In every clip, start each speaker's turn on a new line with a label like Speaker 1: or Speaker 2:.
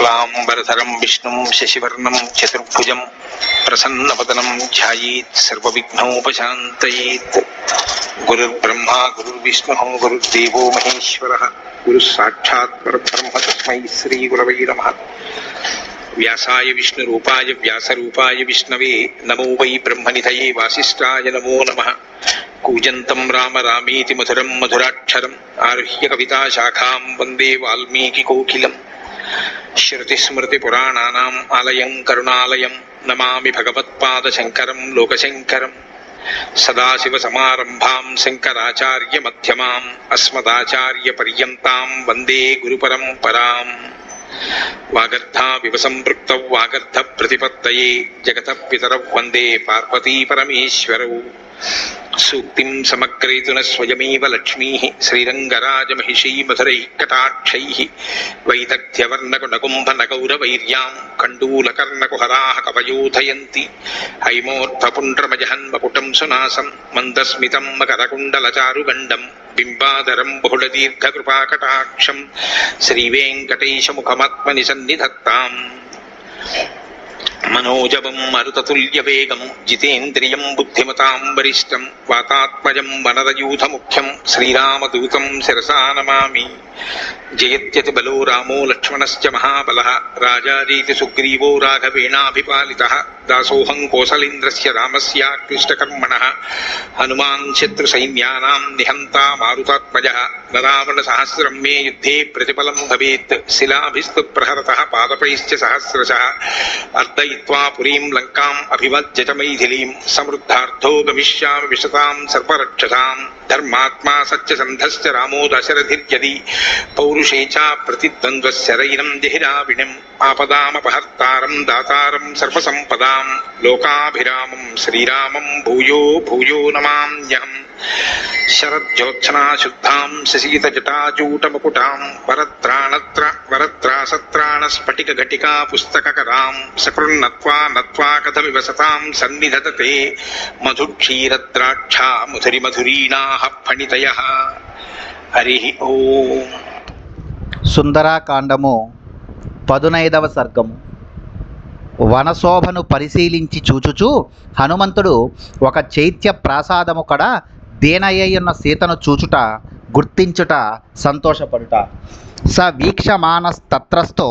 Speaker 1: శుక్లాంబరధరం విష్ణుం శశివర్ణం చతుర్భుజం ప్రసన్నవదనం ధ్యాయేత్ సర్వవిఘ్నోపశాంతయేత్. గురుర్బ్రహ్మా గురుర్విష్ణుః గురుర్దేవో మహేశ్వరః గురుః సాక్షాత్ పరబ్రహ్మ తస్మై శ్రీ గురవై నమః. వ్యాసాయ విష్ణురూపాయ వ్యాసరూపాయ విష్ణవే నమో వై బ్రహ్మనిధయే వాసిష్ఠాయ నమో నమః. కూజంతం రామ రామేతి మధురం మధురాక్షరం ఆరుహ్య కవితాశాఖాం వందే వాల్మీకికోకిలం. శ్రుతిస్మృతిపురాణానాం ఆలయం కరుణాలయం నమామి భగవత్పాదశంకరం లోకశంకరం. సదాశివసమారంభాం శంకరాచార్యమధ్యమాం అస్మదాచార్యపర్యంతాం వందే గురుపరంపరాం. వాగర్థావివ సంపృక్తౌ వాగర్థ ప్రతిపత్తయే జగతః పితరౌ వందే పార్వతీపరమేశ్వరౌ. సూక్తిం సమగ్రేతున స్వయమేవ లక్ష్మీః శ్రీరంగరాజమహిషీ మధురైః కటాక్షైః. వైదగ్ధ్యవర్ణకునకుంభనగౌరవైర్యాం కండూలకర్ణకుహరాः కవయోధయంతి. హైమోర్ధపుండ్రమజహన్మకుటం సునాసం మందస్మితం మకరకుండలచారుగండం బింబాధరం బహుళదీర్ఘకృపాకటాక్షం శ్రీవేంకటేశముఖమాత్మని సన్నిధత్తాం. మనోజవం మరుతతుల్యవేగం జితేంద్రియం బుద్ధిమతాం వరిష్టం వాతాత్మజం వనరయూథముఖ్యం శ్రీరామదూతం శిరసా నమామి. జయత్యతి బలో రామో లక్ష్మణశ్చ మహాబలః రాజారీతి సుగ్రీవో రాఘవేణాభిపాలితః. దాసోహం కోసలేంద్రస్య రామస్యాక్లిష్టకర్మణః హనుమాన్ శత్రుసైన్యానాం నిహంతా మారుతాత్మజః. రావణ సహస్రం మే యుద్ధే ప్రతిఫలం భవేత్ శిలాభిస్తు ప్రహరతః పాదపైశ్చ సహస్రశః. అర్దయిత్వా పురీం లంకాం అభివజ్యత మైథిలీం సమృద్ధార్థో గమిష్యామి విశతాం సర్పరక్షసాం. ధర్మాత్మా సత్యసంధశ్చ రామో దశరథిర్యది పౌరుషే చ ప్రతిద్వంద్వశరైనం జహిరావిణం. ఆపదామపహర్తారం దాతారం సర్వసంపదాం లోకాభిరామం శ్రీరామం భూయో భూయో నమామ్యహం. శరజ్యోత్సనా శుద్ధాం శశీతజటాజూటముకుటాం వరత్రాసత్రాణ స్ఫటిక ఘటికా పుస్తకరాం. సకృన్నత్వా నత్వా కథమివ సతాం సన్నిధతతే మధుక్షీరద్రాక్షా మధురి మధురీణాః ఫణితయః. హరి ఓం.
Speaker 2: సుందరాకాండము 15వ సర్గము. వనశోభను పరిశీలించి చూచుచూ హనుమంతుడు ఒక చైత్య ప్రాసాదము కడ దేనయ్యున్న సీతను చూచుట గుర్తించుట సంతోషపడుట. స వీక్షమానస్తత్రస్థో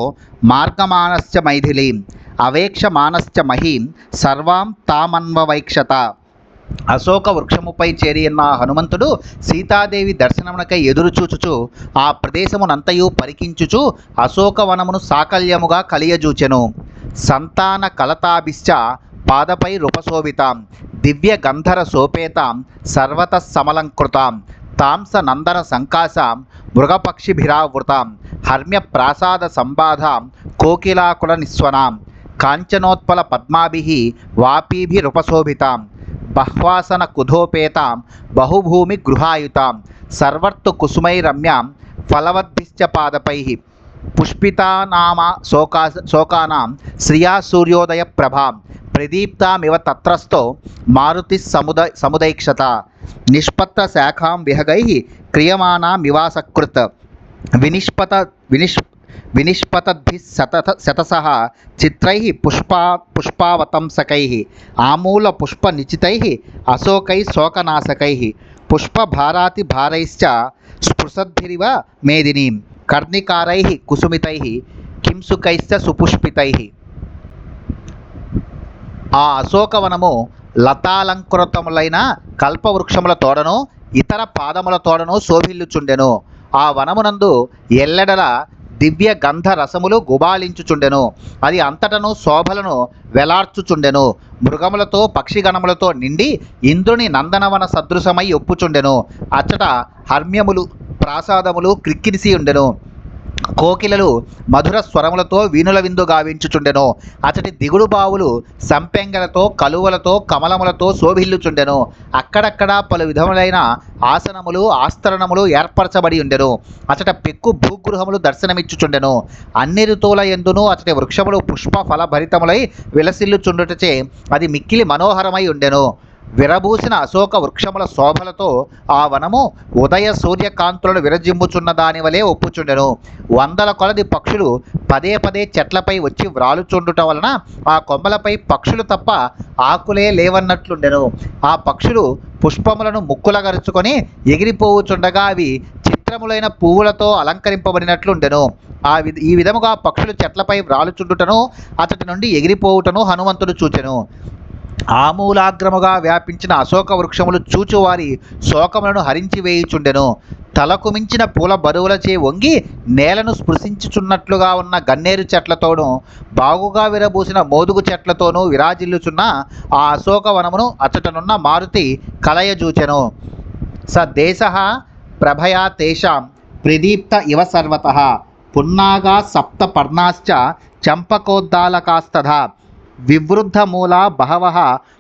Speaker 2: మార్గమానశ్చ మైథిలీం అవేక్షమానశ్చ మహీం సర్వాం తామన్వవైక్షత. అశోక వృక్షముపై చేరియున్న హనుమంతుడు సీతాదేవి దర్శనమునకై ఎదురు చూచుచు ఆ ప్రదేశమునంతయు పరికించుచు అశోకవనమును సాకల్యముగా కలియజూచెను. సంతాన కలతాభిశ్చ పాదపై రూపశోభితాం దివ్య గంధర సోపేతాం సర్వత సమలంకృతాం తాంస నందన సంకాశాం మృగపక్షిభిరావృతాం హర్మ్య ప్రాసాద సంబాధాం కోకిలాకుల నిస్వనాం కాంచనోత్పల పద్మాభిః వాపీభిరుపశోభితాం బహ్వాసన కుధోపేతాం బహుభూమి గృహాయుతాం సర్వర్తు కుసుమైరమ్యాం ఫలవద్భిశ్చ పాదపైః పుష్పితానామ శోకానాం శ్రియా సూర్యోదయ ప్రభాం ప్రదీప్తామివ తత్రస్థో మారుతి సముదైక్షత. నిష్పత్ర శాఖాం విహగైః క్రియమాణామివాసకృత్ వినిష్పతద్భిః శతసః చిత్రైః పుష్పావతంసకైః ఆమూల పుష్పనిచితైః అశోకైః శోకనాశకైః పుష్పభారాతిభారైశ్చ స్పృశద్భిరివ మేదినీం కర్ణికారైః కుసుమితైః కింసుకైశ్చ సుపుష్పితైః. ఆ అశోకవనము లతాలంకృతములైన కల్పవృక్షముల తోడను ఇతర పాదముల తోడను శోభిల్లుచుండెను. ఆ వనమునందు ఎల్లెడల దివ్య గంధ రసములు గుబాలించుచుండెను. అది అంతటను శోభలను వెలార్చుచుండెను. మృగములతో పక్షిగణములతో నిండి ఇంద్రుని నందనవన సదృశమై ఒప్పుచుండెను. అచ్చట హర్మ్యములు ప్రాసాదములు క్రిక్కిరిసి ఉండెను. కోకిలలు మధుర స్వరములతో వీణుల విందు గావించుచుండెను. అతడి దిగుడు బావులు సంపెంగలతో కలువలతో కమలములతో శోభిల్లుచుండెను. అక్కడక్కడ పలు విధములైన ఆసనములు ఆస్తరణములు ఏర్పరచబడి ఉండెను. అచట పెక్కు భూగృహములు దర్శనమిచ్చుచుండెను. అన్ని ఋతువుల యందును అతడి వృక్షములు పుష్ప ఫలభరితములై విలసిల్లుచుండుటచే అది మిక్కిలి మనోహరమై ఉండెను. విరబూసిన అశోక వృక్షముల శోభలతో ఆ వనము ఉదయ సూర్యకాంతులను విరజిమ్ముచున్న దాని వలె ఒప్పుచుండెను. వందల కొలది పక్షులు పదే పదే చెట్లపై వచ్చి వ్రాలుచుండుట వలన ఆ కొమ్మలపై పక్షులు తప్ప ఆకులే లేవన్నట్లుండెను. ఆ పక్షులు పుష్పములను ముక్కులగరుచుకొని ఎగిరిపోవుచుండగా అవి చిత్రములైన పువ్వులతో అలంకరింపబడినట్లుండెను. ఈ విధముగా పక్షులు చెట్లపై వ్రాలుచుండుటను అతడి నుండి ఎగిరిపోవుటను హనుమంతుడు చూచెను. ఆమూలాగ్రముగా వ్యాపించిన అశోక వృక్షములు చూచువారి శోకములను హరించి వేయుచుండెను. తలకు మించిన పూల బరువులచే వంగి నేలను స్పృశించుచున్నట్లుగా ఉన్న గన్నేరు చెట్లతోనూ బాగుగా విరబూసిన మోదుగు చెట్లతోనూ విరాజిల్లుచున్న ఆ అశోక వనమును అచటనున్న మారుతి కలయజూచెను. స దేశః ప్రభయా తేషాం ప్రదీప్త ఇవ సర్వతః పున్నాగా సప్త పర్ణాశ్చ చంపకోద్దాలకాస్తథా వివృద్ధమూలా బహవః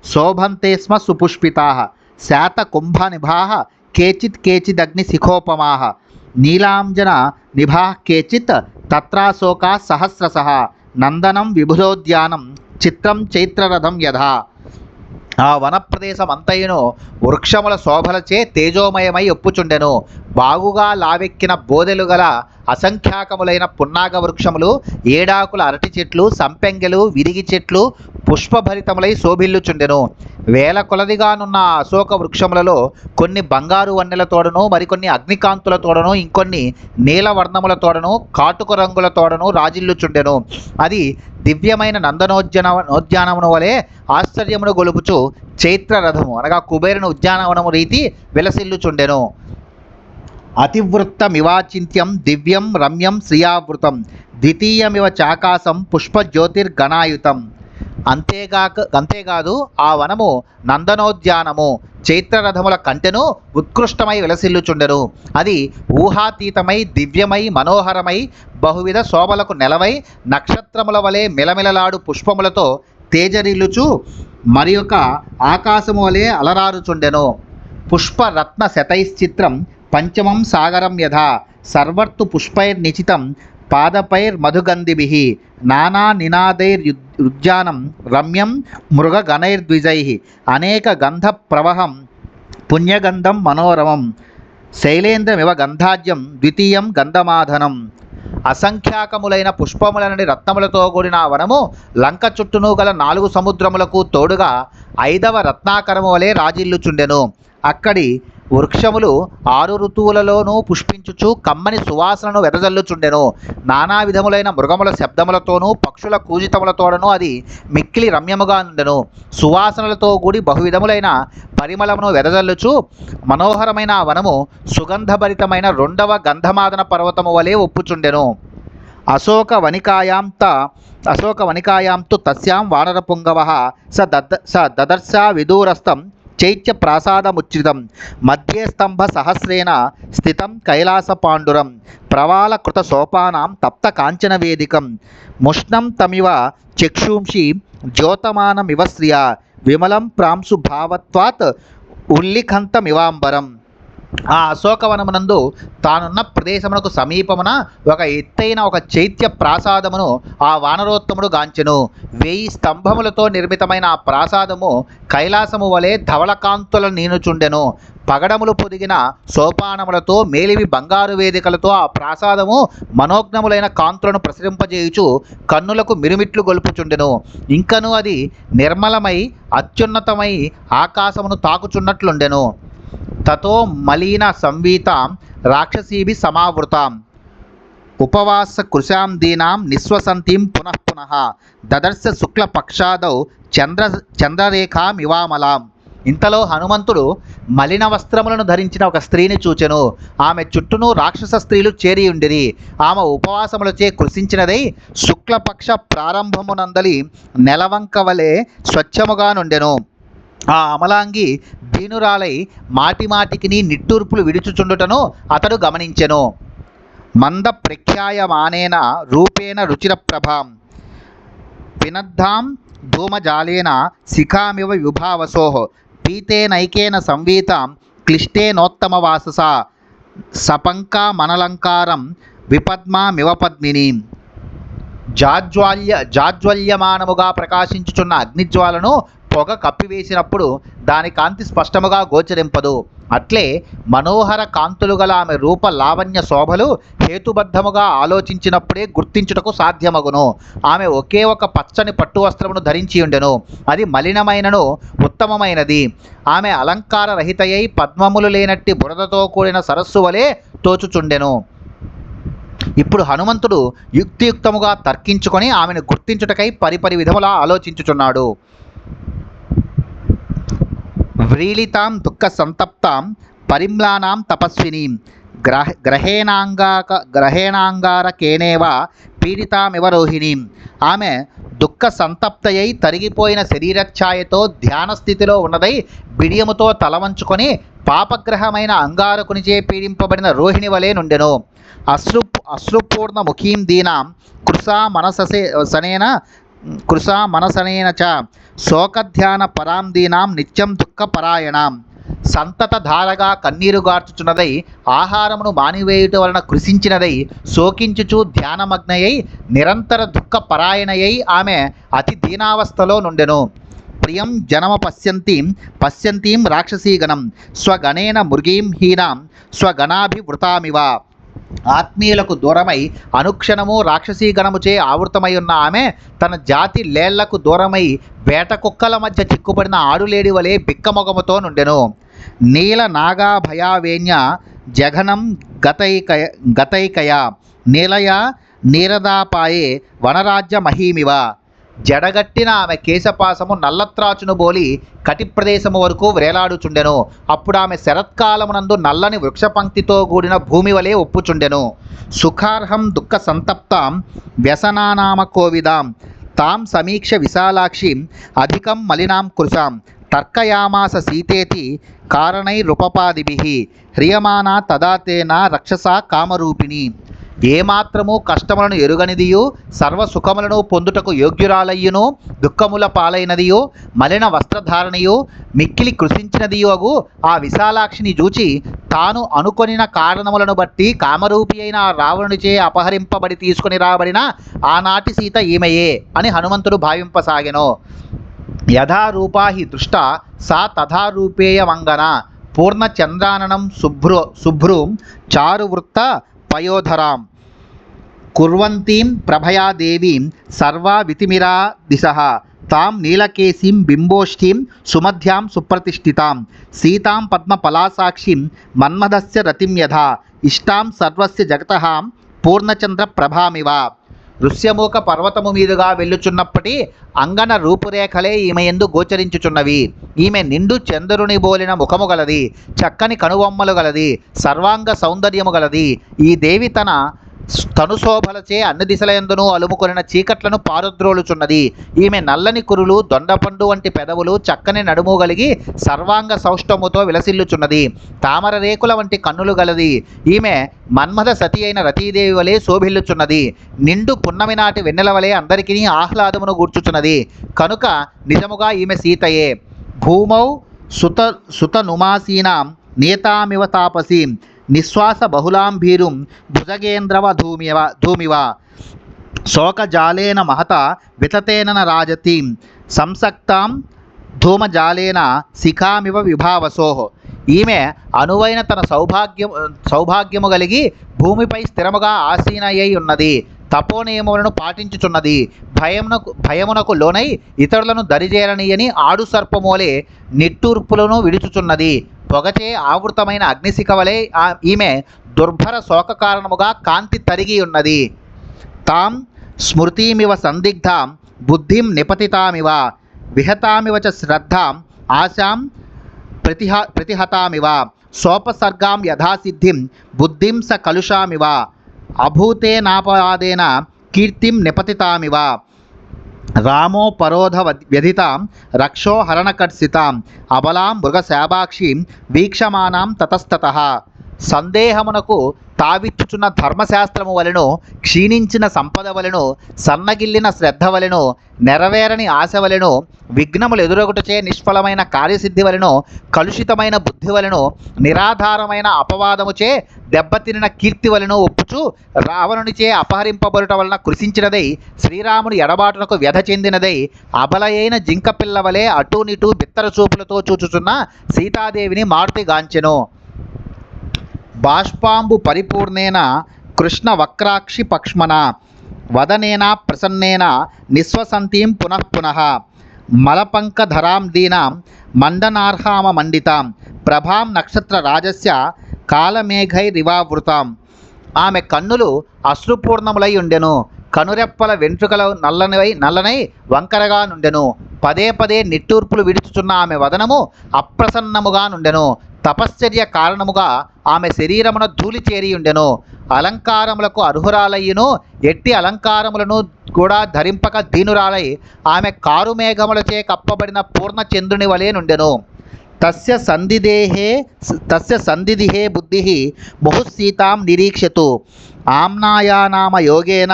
Speaker 2: శోభంతే స్మ సుపుష్పితాః శాతకుంభనిభాః కేచిత్ కేచిదగ్నిశిఖోపమాః నీలాంజన నిభాః కేచిత్ తత్రాశోకాः సహస్రశః నందనం విబుధోద్యానం చిత్రం చైత్రరథం యథా. ఆ వనప్రదేశం అంతయును వృక్షముల శోభలచే తేజోమయమై ఒప్పుచుండెను. బాగుగా లావెక్కిన బోదెలు గల అసంఖ్యాకములైన పున్నాగ వృక్షములు, ఏడాకుల అరటి చెట్లు, సంపెంగెలు, విరిగి చెట్లు పుష్పభరితములై శోభిల్లుచుండెను. వేల కొలదిగానున్న ఆ అశోక వృక్షములలో కొన్ని బంగారు వన్నెలతోడను, మరికొన్ని అగ్నికాంతులతోడను, ఇంకొన్ని నీలవర్ణములతోడను, కాటుక రంగులతోడను రాజిల్లుచుండెను. అది దివ్యమైన నందనోద్యానమును వలె ఆశ్చర్యమును గొలుపుచు చైత్రరథము అనగా కుబేరుని ఉద్యానవనము రీతి విలసిల్లుచుండెను. అతివృత్తమివాచింత్యం దివ్యం రమ్యం శ్రియావృతం ద్వితీయమివ చాకాశం పుష్పజ్యోతిర్గణాయుతం. అంతేకాదు ఆ వనము నందనోద్యానము చైత్రరథముల కంటెను ఉత్కృష్టమై విలసిల్లుచుండెను. అది ఊహాతీతమై దివ్యమై మనోహరమై బహువిధ శోభలకు నెలవై నక్షత్రముల వలె మిలమిలలాడు పుష్పములతో తేజరిల్లుచు మరి యొక్క ఆకాశము వలె అలరారుచుండెను. పుష్పరత్న శతైశ్చిత్రం పంచమం సాగరం యథా సర్వర్తు పుష్పైర్నిచితం పాదపైర్మధుగంధిభిః నానా నినాదైరుద్యానం రమ్యం మృగగణైర్ద్విజైః అనేక గంధ ప్రవహం పుణ్యగంధం మనోరమం శైలేంద్రమివ గంధాజ్యం ద్వితీయం గంధమాధనం. అసంఖ్యాకములైన పుష్పములనని రత్నములతో కూడిన వనము లంక చుట్టూను గల 4 సముద్రములకు తోడుగా 5వ రత్నాకరము వలె రాజిల్లుచుండెను. అక్కడి వృక్షములు 6 ఋతువులలోనూ పుష్పించుచు కమ్మని సువాసనను వెదజల్లుచుండెను. నానా విధములైన మృగముల శబ్దములతోనూ పక్షుల కూజితములతోడను అది మిక్కిలి రమ్యముగా నుండెను. సువాసనలతో కూడి బహువిధములైన పరిమళమును వెదజల్లుచు మనోహరమైన ఆ వనము సుగంధభరితమైన 2వ గంధమాదన పర్వతము వలె ఒప్పుచుండెను. అశోక వనికాయాంతు తస్యాం వానరపుంగవః స దదర్శ విదూరస్థం చైత్య ప్రాసాదముచ్ఛ్రితం మధ్యే స్తంభ సహస్రేణ స్థితం కైలాస పాండురం ప్రవాళకృత సోపానాం తప్త కాంచన వేదికం ముష్ణం తమివ చక్షుంషి ద్యోతమానమివ శ్రియా విమలం ప్రాంశు భావత్వాత్ ఉల్లిఖంతమివాంబరం. ఆ అశోకవనమునందు తానున్న ప్రదేశమునకు సమీపమున ఒక ఎత్తైన ఒక చైత్య ప్రాసాదమును ఆ వానరోత్తముడు గాంచెను. 1000 స్తంభములతో నిర్మితమైన ఆ ప్రాసాదము కైలాసము వలె ధవళకాంతుల నీనుచుండెను. పగడములు పొదిగిన సోపానములతో మేలివి బంగారు వేదికలతో ఆ ప్రాసాదము మనోజ్ఞములైన కాంతులను ప్రసరింపజేయుచు కన్నులకు మిరుమిట్లు గొలుపుచుండెను. ఇంకను అది నిర్మలమై అత్యున్నతమై ఆకాశమును తాకుచున్నట్లుండెను. తతో మలీన సంవీతాం రాక్షసీభి సమావృతాం ఉపవాస కృశాం దీనాం నిశ్వసంతీం పునః పునః దదర్శ శుక్లపక్షాదౌ చంద్రరేఖామివామలాం. ఇంతలో హనుమంతుడు మలిన వస్త్రములను ధరించిన ఒక స్త్రీని చూచెను. ఆమె చుట్టూను రాక్షస స్త్రీలు చేరి ఉండిరి. ఆమె ఉపవాసములచే కృషించినదై శుక్లపక్ష ప్రారంభమునందలి నెలవంక వలె స్వచ్ఛముగా నుండెను. ఆ అమలాంగి దీనురాలై మాటిమాటికిని నిట్టూర్పులు విడుచుచుండుటను అతడు గమనించెను. మంద ప్రఖ్యాయమానేన రూపేణ రుచిర ప్రభాం పినద్ధాం ధూమజాలేన శిఖామివ విభావసోః పీతేనైకేన సంవీతాం క్లిష్టేనోత్తమవాసస సపంకామనలంకారం విపద్మామివ పద్మినీం. జాజ్వల్యమానముగా ప్రకాశించుచున్న అగ్నిజ్వాలను పొగ కప్పివేసినప్పుడు దాని కాంతి స్పష్టముగా గోచరింపదు. అట్లే మనోహర కాంతులు గల ఆమె రూప లావణ్య శోభలు హేతుబద్ధముగా ఆలోచించినప్పుడే గుర్తించుటకు సాధ్యమగును. ఆమె ఒకే ఒక పచ్చని పట్టు వస్త్రమును ధరించి ఉండెను. అది మలినమైనను ఉత్తమమైనది. ఆమె అలంకార రహితయై పద్మములు లేనట్టి బురదతో కూడిన సరస్సు వలె తోచుచుండెను. ఇప్పుడు హనుమంతుడు యుక్తియుక్తముగా తర్కించుకొని ఆమెను గుర్తించుటకై పరిపరి విధములా ఆలోచించుచున్నాడు. వ్రీలితాం దుఃఖ సంతప్తాం పరిమ్లానాం తపస్వినీం గ్రహేణాంగారకేనేవ పీడితామివ రోహిణీం. ఆమె దుఃఖ సంతప్తయై తరిగిపోయిన శరీరఛాయతో ధ్యాన స్థితిలో ఉన్నదై బిడియముతో తలవంచుకొని పాపగ్రహమైన అంగారకునిచే పీడింపబడిన రోహిణి వలె నుండెను. అశ్రుపూర్ణ ముఖీం దీనాం కృశా మనసనేన చ శోకధ్యాన పరాం దీనాం నిత్యం దుఃఖ పరాయణాం. సంతత ధారగా కన్నీరుగార్చుచున్నదై ఆహారమును మానివేయుట వలన కృషించినదై శోకించుచు ధ్యానమగ్నయై నిరంతర దుఃఖ పరాయణయై ఆమె అతి దీనావస్థలో నుండెను. ప్రియం జనమ పశ్యంతీం రాక్షసీగణం స్వగణేన మృగీం హీనాం స్వగణాభివృతామివ. ఆత్మీయులకు దూరమై అనుక్షణము రాక్షసీ గణముచే ఆవృతమై ఉన్న ఆమె తన జాతి లేళ్లకు దూరమై వేట కుక్కల మధ్య చిక్కుపడిన ఆడులేడి వలె బిక్కమొగముతో నుండెను. నీల నాగాభయావేన్య జఘనం గతైకయ నీలయ నీరదాపాయే వనరాజ్య మహీమివ. జడగట్టిన ఆమె కేశపాసము నల్లత్రాచును బోలి కటి ప్రదేశము వరకు వ్రేలాడుచుండెను. అప్పుడు ఆమె శరత్కాలమునందు నల్లని వృక్షపంక్తితో కూడిన భూమి వలె ఒప్పుచుండెను. సుఖార్హం దుఃఖ సంతప్తాం వ్యసనానామ కోవిదాం తాం సమీక్ష విశాలాక్షిం అధికం మలినాం కృశాం తర్కయామాస సీతేతి కారణైరుపపాదిభిః హ్రియమానా తదా తేన రక్షసా కామరూపిణి. ఏమాత్రము కష్టములను ఎరుగనిదియు సర్వసుఖములను పొందుటకు యోగ్యురాలయ్యును దుఃఖముల పాలైనదియు మలిన వస్త్రధారణయు మిక్కిలి కృషించినదియు అగు ఆ విశాలాక్షిని చూచి తాను అనుకొనిన కారణములను బట్టి కామరూపి అయిన ఆ రావణునిచే అపహరింపబడి తీసుకుని రాబడిన ఆనాటి సీత ఈమెయే అని హనుమంతుడు భావింపసాగెను. యథారూపా హి దృష్ట సా తథారూపేయమంగన పూర్ణచంద్రాననం శుభ్రూం చారువృత్త పయోధరాం కుర్వంతీం ప్రభయా దేవీం సర్వా వితిమిరా దిశః తాం నీలకేశీం బింబోష్ఠీం సుమధ్యాం సుప్రతిష్ఠితాం సీతాం పద్మపలాసాక్షిం మన్మథస్య రతిం యథా ఇష్టాం సర్వస్య జగతః పూర్ణచంద్ర ప్రభామివ. ఋష్యమూక పర్వతము మీదుగా వెళ్ళుచున్నప్పటి అంగన రూపురేఖలే ఈమె యందు గోచరించుచున్నవి. ఈమె నిండు చంద్రుని బోలిన ముఖము గలది, చక్కని కనుబొమ్మలు గలది, సర్వాంగ సౌందర్యము గలది. ఈ దేవి తన తనుశోభలచే అన్ని దిశలయందునూ అలుముకొనిన చీకట్లను పారుద్రోలుచున్నది. ఈమె నల్లని కురులు, దొండపండు వంటి పెదవులు, చక్కని నడుము కలిగి సర్వాంగ సౌష్టముతో విలసిల్లుచున్నది. తామర రేకుల వంటి కన్నులు గలది. ఈమె మన్మథ సతి అయిన రతీదేవి వలె శోభిల్లుచున్నది. నిండు పున్నమి నాటి వెన్నెల వలె అందరికీ ఆహ్లాదమును గూర్చుచున్నది. కనుక నిజముగా ఈమె సీతయే. భూమౌ సుతనుమాసీనాం నేతామివ తాపసీం నిశ్వాస బహుళాంభీరుం భుజగేంద్రవ ధూమివ శోకజాలేన మహత వితతేన రాజతీం సంసక్తాం ధూమజాలేన శిఖామివ విభావసో. ఈమె అనువైన తన సౌభాగ్యము కలిగి భూమిపై స్థిరముగా ఆసీనయ్యి ఉన్నది. తపోనియములను పాటించుచున్నది. భయమునకు లోనై ఇతరులను దరిజేరనీయని ఆడు సర్పమోలే నిట్టూర్పులను విడుచుచున్నది. పొగచే ఆవృతమైన అగ్నిశిఖ వలె ఈమె దుర్భర శోక కారణముగా కాంతి తరిగి ఉన్నది. తాం స్మృతిమివ సందిగ్ధాం బుద్ధిం నిపతితామివ విహతామివ చ శ్రద్ధాం ఆశాం ప్రతిహతామివ సోపసర్గాం యథాసిద్ధిం బుద్ధిం స కలుషామివ అభూతేనాపవాదేన కీర్తిం నిపతితామివ రామో పరోధ వ్యధితాం రక్షో హరణకర్షితాం అబలాం మృగశాభాక్షీం వీక్షమానాం తతస్తతః సందేహమునకు తావిచ్చుచున్న ధర్మశాస్త్రము వలెను, క్షీణించిన సంపద వలెను, సన్నగిల్లిన శ్రద్ధ వలెను, నెరవేరని ఆశ వలెను, విఘ్నములు ఎదురొకటచే నిష్ఫలమైన కార్యసిద్ధి వలెను, కలుషితమైన బుద్ధి వలెను, నిరాధారమైన అపవాదముచే దెబ్బతినిన కీర్తి వలెను ఒప్పుచు రావణునిచే అపహరింపబడుట వలన కృషించినదై, శ్రీరాముని ఎడబాటునకు వ్యధ చెందినదై, అబలయైన జింకపిల్ల వలె అటూనిటూ బిత్తర చూపులతో చూచుచున్న సీతాదేవిని మారుతిగాంచెను. బాష్పాంబు పరిపూర్ణేన కృష్ణ వక్రాక్షి పక్ష్మణ వదనేన ప్రసన్నేన నిస్వసంతీం పునః పునః మలపంకధరాం దీనాం మండనార్హామ మండితాం ప్రభాం నక్షత్ర రాజస్య కాలమేఘైరివావృతాం. ఆమె కన్నులు అశ్రుపూర్ణములై ఉండెను, కనురెప్పల వెంట్రుకల నల్లనై వంకరగా నుండెను. పదే పదే నిట్టూర్పులు విడుచుచున్న ఆమె వదనము అప్రసన్నముగా నుండెను. తపశ్చర్య కారణముగా ఆమె శరీరమున ధూళి చేరి ఉండెను. అలంకారములకు అర్హురాలయ్యును, ఎట్టి అలంకారములను కూడా ధరింపక దీనురాలై ఆమె కారుమేఘములచే కప్పబడిన పూర్ణచంద్రుని వలె నుండెను. తస్య సందిదిహే బుద్ధి ముహుఃసీతాం నిరీక్షతు ఆమ్నాయానామ యోగేన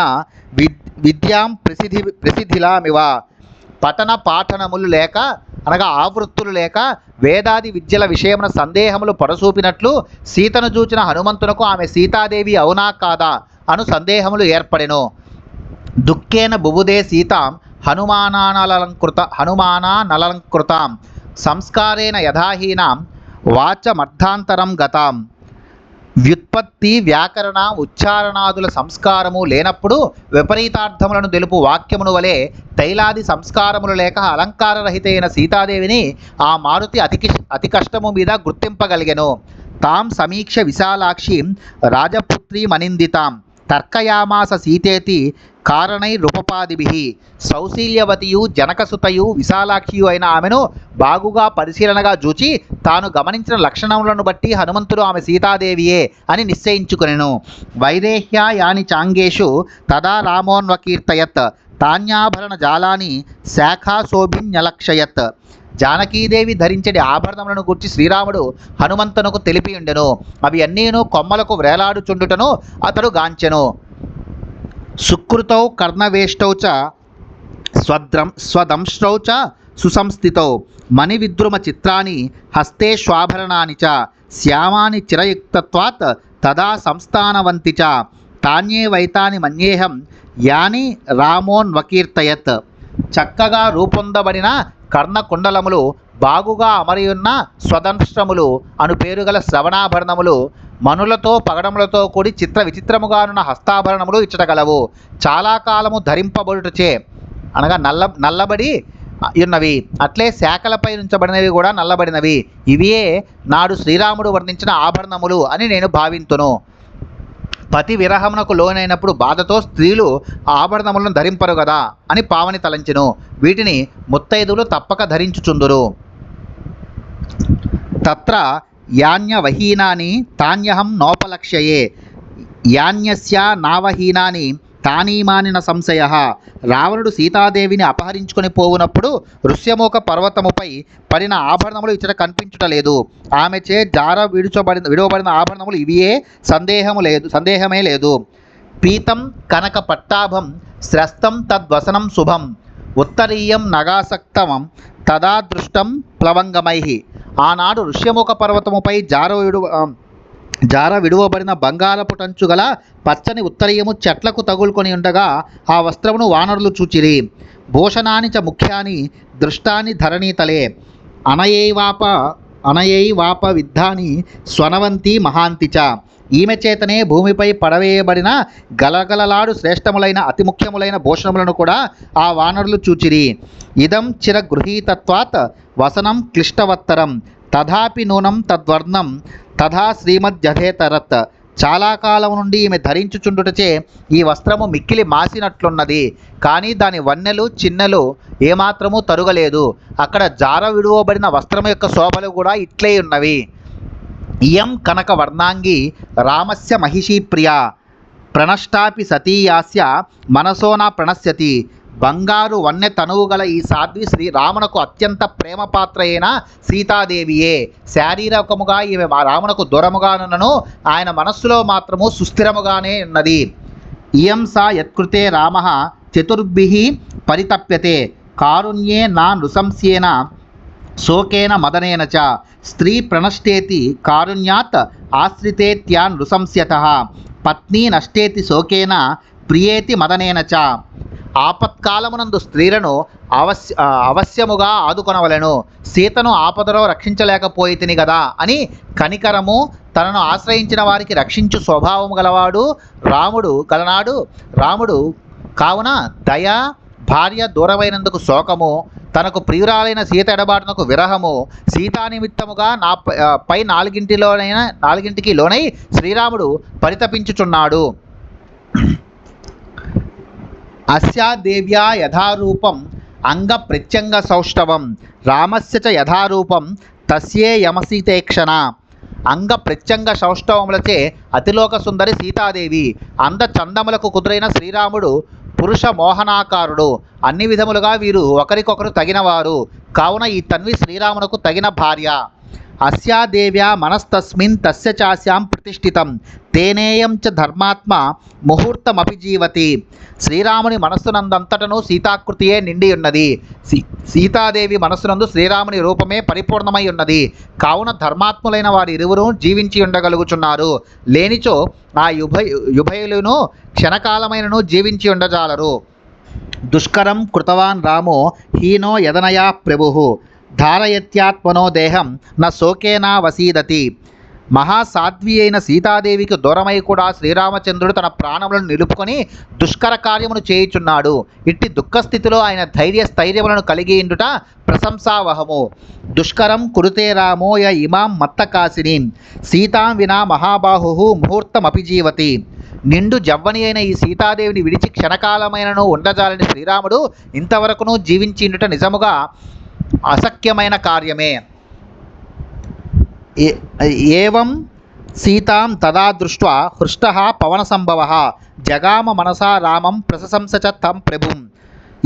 Speaker 2: విద్యాం ప్రసిద్ధిలామివ. పఠన పాఠనములు లేక అనగా ఆవృత్తులు లేక వేదాది విద్యల విషయమున సందేహములు పొడసూపినట్లు సీతను చూచిన హనుమంతునకు ఆమె సీతాదేవి అవునా కాదా అను సందేహములు ఏర్పడెను. దుఃఖేన బుబుదే సీతాం హనుమానానలంకృతాం సంస్కారేణ యథాహీనాం వాచమర్థాంతరం గతాం. వ్యుత్పత్తి, వ్యాకరణ, ఉచ్చారణాదుల సంస్కారము లేనప్పుడు విపరీతార్థములను తెలుపు వాక్యమును వలె తైలాది సంస్కారములు లేక అలంకారరహితైన సీతాదేవిని ఆ మారుతి అతి కష్టము మీద గుర్తింపగలిగెను. తాం సమీక్ష విశాలాక్షిం రాజపుత్రీమనిందితాం తర్కయామాస సీతేతి కారణైరుపపాదిభిః. సౌశీల్యవతియు జనకసుతయు విశాలాక్షియు అయిన ఆమెను బాగుగా పరిశీలనగా చూచి తాను గమనించిన లక్షణములను బట్టి హనుమంతుడు ఆమె సీతాదేవియే అని నిశ్చయించుకొనెను. వైదేహ్యా యాని చాంగేషు తదా రామోన్వకీర్తయత్ తాన్యాభరణ జాలాని శాఖాశోభిన్యలక్షయత్. జానకీదేవి ధరించడి ఆభరణములను గుర్చి శ్రీరాముడు హనుమంతునకు తెలిపి ఉండెను. అవి అన్నీను కొమ్మలకు వ్రేలాడుచుండుటను అతడు గాంచెను. సుకృతౌ కర్ణవేష్టౌ చ స్వదంశ్రౌ చ సుసంస్థితౌ మణివిద్రుమ చిత్రాని హస్తే శ్వాభరణాని చ శ్యామాని చిరయుక్తత్వాత్ తదా సంస్థానవంతి చ తాన్యే వైతాని మన్యేహం యాని రామోన్వకీర్తయత్. చక్కగా రూపొందబడిన కర్ణకుండలములు, బాగుగా అమరియున్న స్వదంశ్రములు అను పేరుగల శ్రవణాభరణములు, మనులతో పగడములతో కూడి చిత్ర విచిత్రముగానున్న హస్తాభరణములు ఇచ్చటగలవు. చాలా కాలము ధరింపబడుటచే అనగా నల్లబడి ఉన్నవి. అట్లే శాఖలపై ఉంచబడినవి కూడా నల్లబడినవి. ఇవియే నాడు శ్రీరాముడు వర్ణించిన ఆభరణములు అని నేను భావింతును. పతి విరహమునకు లోనైనప్పుడు బాధతో స్త్రీలు ఆభరణములను ధరింపరు కదా అని పావని తలంచెను. వీటిని ముత్తైదువులు తప్పక ధరించుచుందురు. తత్ర యాన్యవహీనాని తాన్యహం నోపలక్ష్యయే యాన్యస్య నావహీనాని తానీమాని న సంశయః. రావణుడు సీతాదేవిని అపహరించుకొని పోవునప్పుడు ఋష్యమూక పర్వతముపై పడిన ఆభరణములు ఇచ్చట కనిపించుటలేదు. ఆమెచే విడువబడిన ఆభరణములు ఇవియే, సందేహమే లేదు. పీతం కనక పట్టాభం స్రస్తం తద్వసనం శుభం ఉత్తరీయం నగాసక్తమం తదా దృష్టం ప్లవంగమైః. ఆనాడు ఋష్యముఖ పర్వతముపై జార విడువబడిన బంగారపు టంచు గల పచ్చని ఉత్తరీయము చెట్లకు తగులుకొని ఉండగా ఆ వస్త్రమును వానరులు చూచిరి. భూషణాని చ ముఖ్యాని దృష్టాని ధరణీతలే అనయైవాప విద్ధాని స్వనవంతి మహాంతి చ. ఈమె చేతనే భూమిపై పడవేయబడిన గలగలలాడు శ్రేష్టములైన అతి ముఖ్యములైన భూషణములను కూడా ఆ వానరులు చూచిరి. ఇదం చిర గృహీతత్వాత్ వసనం క్లిష్టవత్తరం తథాపి నూనం తద్వర్ణం తథా శ్రీమద్యథేతరత్. చాలా కాలం నుండి ఈమె ధరించుచుండుటచే ఈ వస్త్రము మిక్కిలి మాసినట్లున్నది, కానీ దాని వన్నెలు చిన్నెలు ఏమాత్రము తరుగలేదు. అక్కడ జార విడువబడిన వస్త్రము యొక్క శోభలు కూడా ఇట్లే ఉన్నవి. ఇయం కనక వర్ణాంగి రామస్య మహిషీ ప్రియా ప్రణష్టాపి సతీయాస్య మనసో నా ప్రణశ్యతి బంగారు వన్నె తనువు గల ఈ సాధ్వి శ్రీరామునకు అత్యంత ప్రేమపాత్ర అయిన సీతాదేవియే. శారీరకముగా ఈమె రామునకు దూరముగానున్నను ఆయన మనస్సులో మాత్రము సుస్థిరముగానే ఉన్నది. ఇయం సా యత్కృతే రామ చతుర్భిః పరితప్యతే కారుణ్యే నా నృశంస్యేన శోకేన మదనేన చ స్త్రీ ప్రణష్టేతి కారుణ్యాత్ ఆశ్రితేత్యా నృశంస్యతః పత్ని నష్టేతి శోకేన ప్రియేతి మదనేన చ. ఆపత్కాలమునందు స్త్రీలను అవశ్యముగా ఆదుకొనవలెను. సీతను ఆపదలో రక్షించలేకపోయితిని గదా అని కనికరము, తనను ఆశ్రయించిన వారికి రక్షించు స్వభావము గలవాడు రాముడు కావున దయ, భార్య దూరమైనందుకు శోకము, తనకు ప్రియురాలైన సీత ఎడబాటునకు విరహము, సీతా నిమిత్తముగా పై నాలుగింటికి లోనై శ్రీరాముడు పరితపించుచున్నాడు. అస్యా దేవ్యా యథారూపం అంగ ప్రత్యంగ సౌష్ఠవం రామస్య చ యథారూపం తస్యే యమసీతేక్షణ. అంగ ప్రత్యంగ సౌష్ఠవములచే అతిలోక సుందరి సీతాదేవి, అంద చందములకు కుదురైన శ్రీరాముడు పురుష మోహనాకారుడు. అన్ని విధములుగా వీరు ఒకరికొకరు తగినవారు కావున ఈ తన్వి శ్రీరామునకు తగిన భార్య. అస్యా దేవ్యా మనస్తస్మిన్ తస్య చాస్యాం ప్రతిష్ఠితం తేనేయం చ ధర్మాత్మ ముహూర్తమపి జీవతి. శ్రీరాముని మనస్సునందంతటను సీతాకృతియే నిండి ఉన్నది. సీతాదేవి మనస్సునందు శ్రీరాముని రూపమే పరిపూర్ణమై ఉన్నది కావున ధర్మాత్ములైన వారి ఇరువురు జీవించి ఉండగలుగుచున్నారు. లేనిచో ఆ యుభయులను క్షణకాలమైనను జీవించి ఉండజాలరు. దుష్కరం కృతవాన్ రామో హీనో యదనయా ప్రభుః ధారయత్యాత్మనో దేహం న శోకేనా వసీదతి. మహాసాధ్వి అయిన సీతాదేవికి దూరమై కూడా శ్రీరామచంద్రుడు తన ప్రాణములను నిలుపుకొని దుష్కర కార్యమును చేయుచున్నాడు. ఇట్టి దుఃఖస్థితిలో ఆయన స్థైర్యములను కలిగి ఉండుట ప్రశంసావహము. దుష్కరం కురుతే రామో య ఇమాం మత్తకాసిని సీతాం వినా మహాబాహు ముహూర్తమపి జీవతి. నిండు జవ్వని అయిన ఈ సీతాదేవిని విడిచి క్షణకాలమైనను ఉండజాలని శ్రీరాముడు ఇంతవరకును జీవించిండుట నిజముగా అశక్యమైన కార్యమే. ఏవం సీతాం తదా దృష్ట్వా హృష్టః పవనసంభవః జగామ మనసా రామం ప్రశంస చ తం ప్రభుం.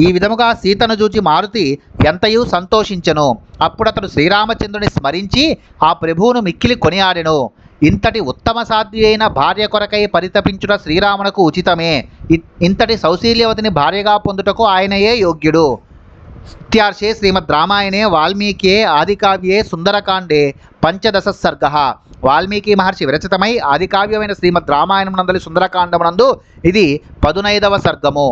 Speaker 2: ఈ విధముగా సీతను చూచి మారుతి ఎంతయూ సంతోషించెను. అప్పుడు అతడు శ్రీరామచంద్రుని స్మరించి ఆ ప్రభువును మిక్కిలి కొనియాడెను. ఇంతటి ఉత్తమ సాధ్వి అయిన భార్య కొరకై పరితపించుట శ్రీరామునకు ఉచితమే. ఇంతటి సౌశీల్యవతిని భార్యగా పొందుటకు ఆయనయే యోగ్యుడు. ఇత్యార్షే శ్రీమద్ రామాయణే వాల్మీకే ఆదికావ్యే సుందరకాండే 15 సర్గః. వాల్మీకి మహర్షి విరచితమై ఆదికావ్యమైన శ్రీమద్ రామాయణం నందలి సుందరకాండమునందు ఇది 15వ సర్గము.